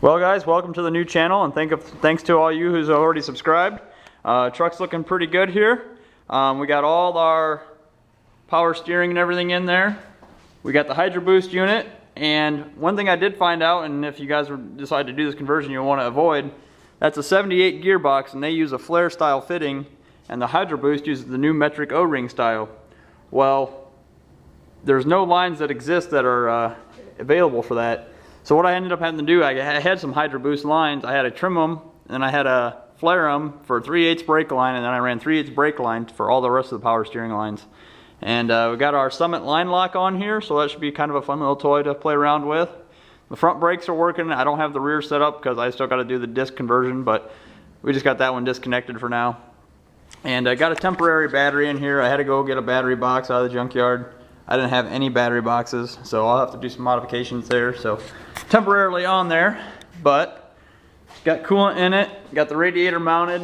Well guys, welcome to the new channel, and thanks to all you who's already subscribed. Truck's looking pretty good here. We got all our power steering and everything in there. We got the Hydro Boost unit, and one thing I did find out, and if you guys decide to do this conversion you'll want to avoid, that's a 78 gearbox and they use a flare style fitting, and the Hydro Boost uses the new metric O-ring style. Well, there's no lines that exist that are available for that. So what I ended up having to do, I had some Hydro Boost lines. I had to trim them, and I had to flare them for 3/8 brake line, and then I ran 3/8 brake line for all the rest of the power steering lines. And we got our Summit line lock on here, so that should be kind of a fun little toy to play around with. The front brakes are working. I don't have the rear set up because I still got to do the disc conversion, but we just got that one disconnected for now. And I got a temporary battery in here. I had to go get a battery box out of the junkyard. I didn't have any battery boxes, so I'll have to do some modifications there. So temporarily on there, but got coolant in it, got the radiator mounted.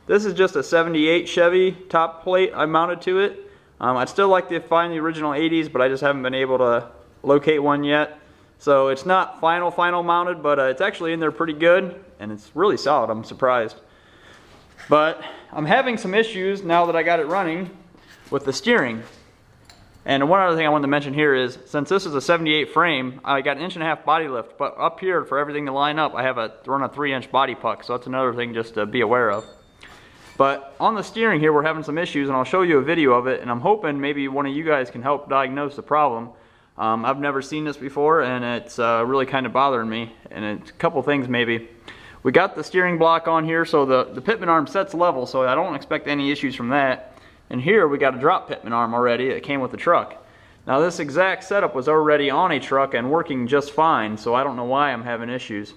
This is just a 78 Chevy top plate I mounted to it. I'd still like to find the original 80s, but I just haven't been able to locate one yet. So it's not final mounted, but it's actually in there pretty good, and it's really solid. I'm surprised. But I'm having some issues now that I got it running with the steering. And one other thing I wanted to mention here is, since this is a 78 frame, I got an 1.5" body lift, but up here for everything to line up, I have to run a 3" body puck, so that's another thing just to be aware of. But on the steering here, we're having some issues, and I'll show you a video of it, and I'm hoping maybe one of you guys can help diagnose the problem. I've never seen this before, and it's really kind of bothering me, and it's a couple things maybe. We got the steering block on here, so the pitman arm sets level, so I don't expect any issues from that. And here we got a drop pitman arm already that came with the truck. Now this exact setup was already on a truck and working just fine, so I don't know why I'm having issues.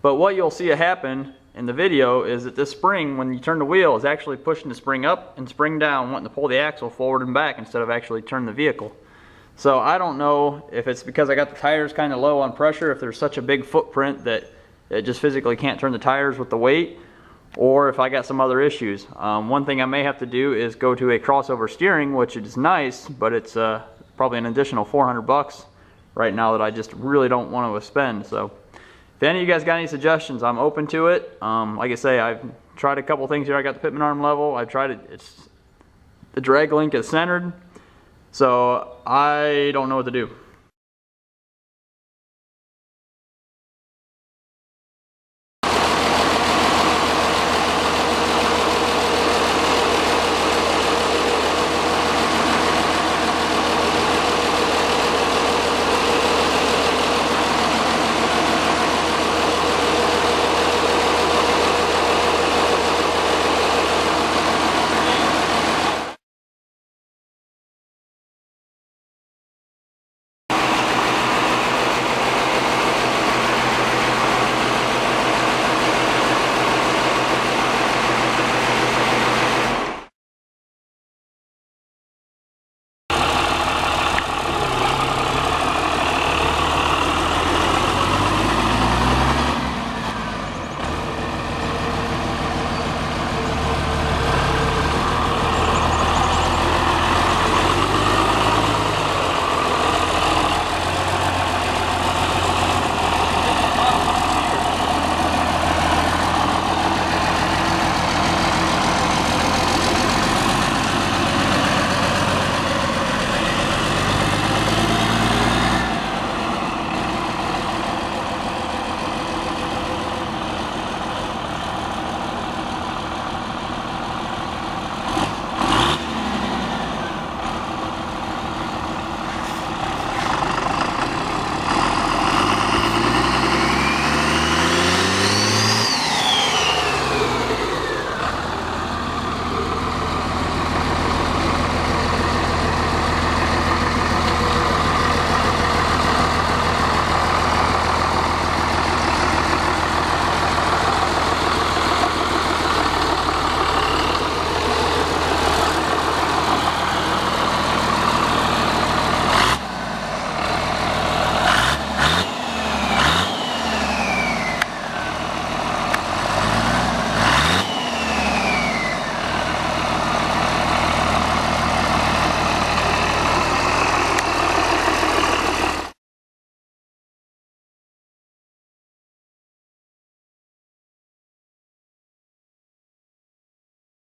But what you'll see happen in the video is that this spring, when you turn the wheel, is actually pushing the spring up and spring down, wanting to pull the axle forward and back instead of actually turn the vehicle. So I don't know if it's because I got the tires kind of low on pressure, if there's such a big footprint that it just physically can't turn the tires with the weight, or if I got some other issues. One thing I may have to do is go to a crossover steering, which is nice, but it's probably an additional 400 bucks right now that I just really don't want to spend. So if any of you guys got any suggestions, I'm open to it. Like I say, I've tried a couple things here. I got the pitman arm level. I've tried it. The drag link is centered, so I don't know what to do.